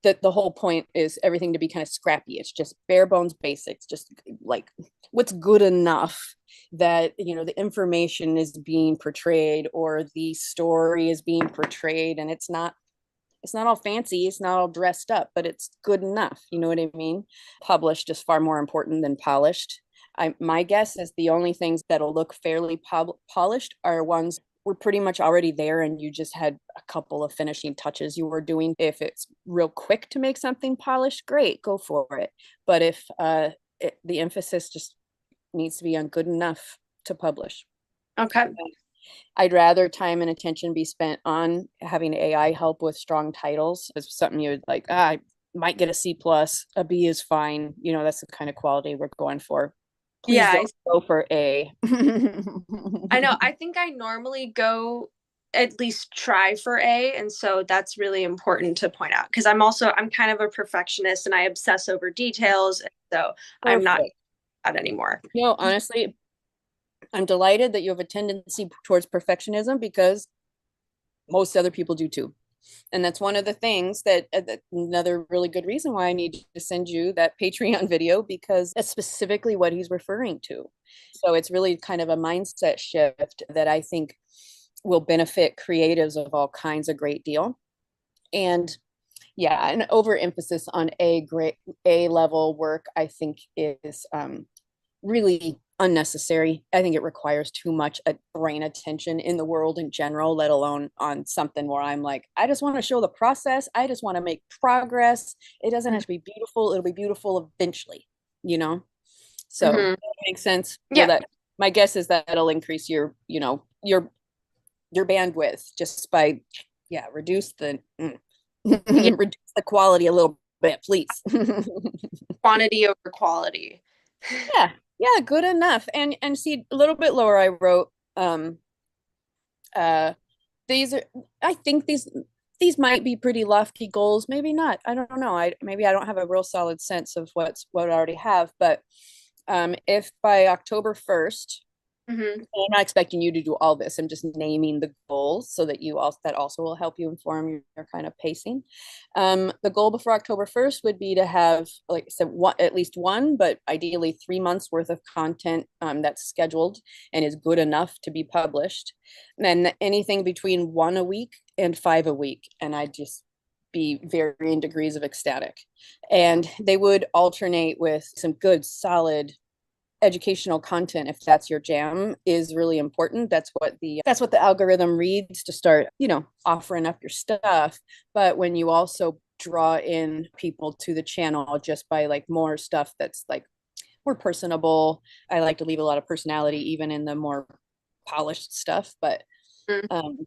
the whole point is everything to be kind of scrappy. It's just bare bones basics, just like what's good enough that, you know, the information is being portrayed or the story is being portrayed, and it's not all fancy, it's not all dressed up, but it's good enough. You know what I mean? Published is far more important than polished. My guess is the only things that'll look fairly polished are ones were pretty much already there and you just had a couple of finishing touches you were doing. If it's real quick to make something polished, great, go for it. But if the emphasis just needs to be on good enough to publish. Okay. I'd rather time and attention be spent on having AI help with strong titles. It's something you would like, I might get a C plus, a B is fine. You know, that's the kind of quality we're going for. Please Yeah, don't go for A. I know. I think I normally go at least try for A, and so that's really important to point out because I'm kind of a perfectionist and I obsess over details, and so I'm not Perfect. that anymore. You know, honestly, I'm delighted that you have a tendency towards perfectionism because most other people do too. And that's one of the things that another really good reason why I need to send you that Patreon video, because that's specifically what he's referring to. So it's really kind of a mindset shift that I think will benefit creatives of all kinds a great deal. And yeah, an overemphasis on A level work, I think is really unnecessary. I think it requires too much brain attention in the world in general, let alone on something where I'm like, I just want to show the process. I just want to make progress. It doesn't have to be beautiful. It'll be beautiful eventually, you know? So Mm-hmm. that makes sense. Well, Yeah. that my guess is that it'll increase your, you know, your bandwidth just by, yeah, reduce the Yeah. reduce the quality a little bit, please. Quantity over quality. Yeah, yeah, good enough. And see, a little bit lower I wrote uh these are, I think these might be pretty lofty goals, maybe not. I don't know. Maybe I don't have a real solid sense of what I already have, but if by October 1st, Mm-hmm. I'm not expecting you to do all this. I'm just naming the goals so that that also will help you inform your kind of pacing. The goal before October 1st would be to have, like I said, at least one, but ideally 3 months worth of content that's scheduled and is good enough to be published. And then anything between 1 a week and 5 a week. And I'd just be varying degrees of ecstatic. And they would alternate with some good, solid educational content, if that's your jam, is really important. That's what the algorithm reads to start, you know, offering up your stuff. But when you also draw in people to the channel just by like more stuff that's like more personable, I like to leave a lot of personality even in the more polished stuff. But um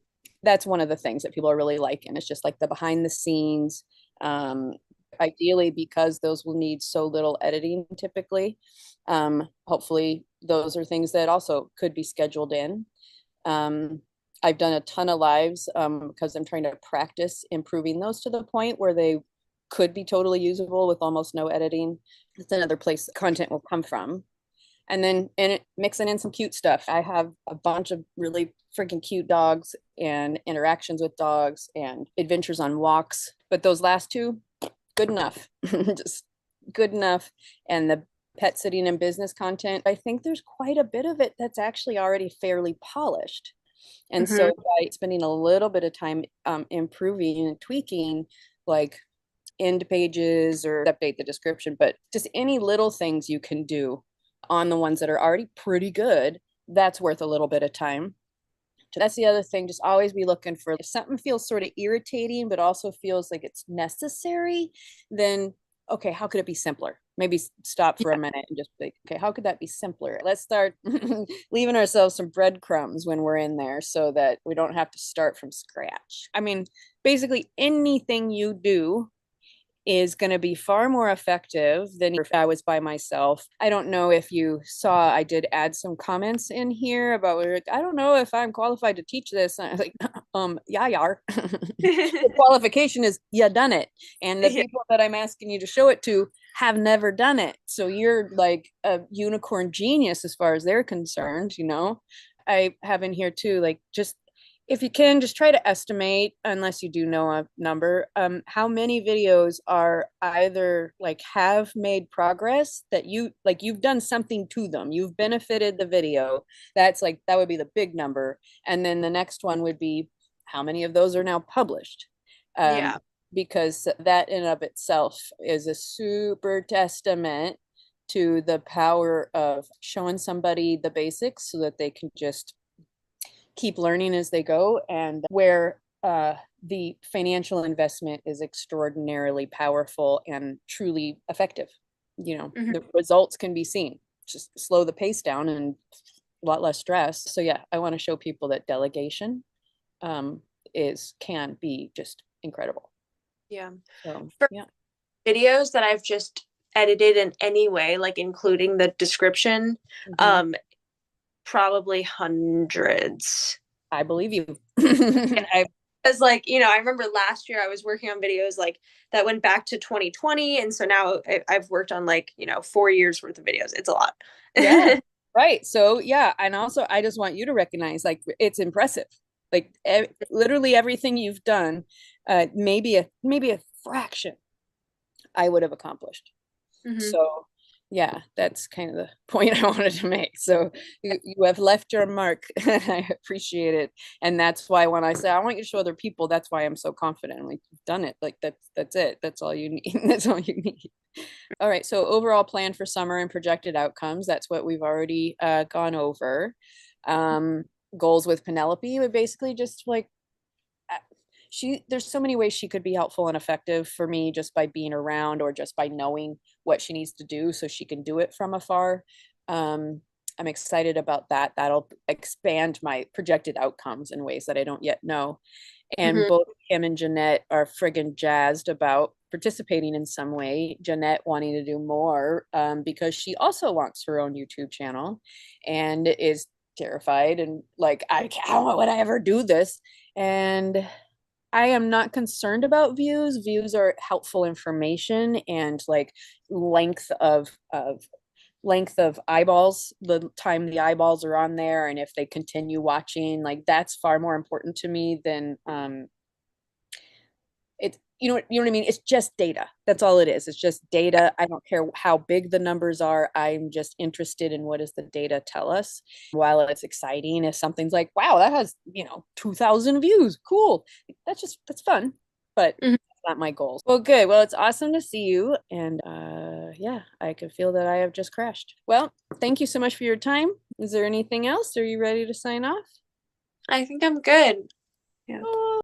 that's one of the things that people are really liking. It's just like the behind the scenes, um ideally, because those will need so little editing typically. Hopefully those are things that also could be scheduled in. um, I've done a ton of lives because I'm trying to practice improving those to the point where they could be totally usable with almost no editing. That's another place content will come from. And then mixing in some cute stuff. I have a bunch of really freaking cute dogs and interactions with dogs and adventures on walks, but those last two, good enough. Just good enough. And the pet sitting and business content, I think there's quite a bit of it that's actually already fairly polished. And Mm-hmm. so by spending a little bit of time improving and tweaking, like end pages or update the description, but just any little things you can do on the ones that are already pretty good, that's worth a little bit of time. That's the other thing. Just always be looking for, if something feels sort of irritating, but also feels like it's necessary, then okay, how could it be simpler? Maybe stop for a minute and just think, okay, how could that be simpler? Let's start leaving ourselves some breadcrumbs when we're in there so that we don't have to start from scratch. I mean, basically anything you do is going to be far more effective than if I was by myself. I don't know if you saw, I did add some comments in here about, I don't know if I'm qualified to teach this. And I was like, yeah, you are. The qualification is you done it. And the Yeah. people that I'm asking you to show it to have never done it. So you're like a unicorn genius as far as they're concerned, you know. I have in here too, like just if you can, just try to estimate, unless you do know a number, how many videos are either like have made progress that you like you've done something to them, you've benefited the video. That's like that would be the big number. And then the next one would be how many of those are now published. Um, Yeah. because that in of itself is a super testament to the power of showing somebody the basics so that they can just keep learning as they go, and where the financial investment is extraordinarily powerful and truly effective. You know, Mhm. the results can be seen. Just slow the pace down and a lot less stress. So yeah, I want to show people that delegation um, is can be just incredible. Yeah. So For yeah. videos that I've just edited in any way, like including the description, Mm-hmm. um, probably hundreds. I believe you. Yeah. I Because like, I remember last year I was working on videos like that went back to 2020. And so now I've worked on like, 4 years worth of videos. It's a lot. Yeah, right. So yeah, and also I just want you to recognize like it's impressive. Like literally everything you've done, maybe a fraction I would have accomplished. Hmm. So yeah, that's kind of the point I wanted to make. So you have left your mark, and I appreciate it. And that's why when I say I want you to show other people, that's why I'm so confident. Like you've done it. Like that's it. That's all you need. That's all you need. All right. So overall plan for summer and projected outcomes. That's what we've already gone over. Um, Goals with Penelope would basically just like there's so many ways she could be helpful and effective for me just by being around or just by knowing what she needs to do so she can do it from afar. um, I'm excited about that. That'll expand my projected outcomes in ways that I don't yet know. And Hmm. both Kim and Jeanette are friggin' jazzed about participating in some way. Jeanette wanting to do more because she also wants her own YouTube channel and is terrified and like, how would I ever do this? And I am not concerned about views. Views are helpful information and like length of length of eyeballs, the time the eyeballs are on there, and if they continue watching, like that's far more important to me than it. You know what I mean? It's just data. That's all it is. It's just data. I don't care how big the numbers are. I'm just interested in what does the data tell us. While it's exciting, if something's like, wow, that has 2,000 views, cool. That's fun, but Hmm. not my goals. Well, good. Well, it's awesome to see you. And yeah, I can feel that I have just crashed. Well, thank you so much for your time. Is there anything else? Are you ready to sign off? I think I'm good. Yeah. Oh,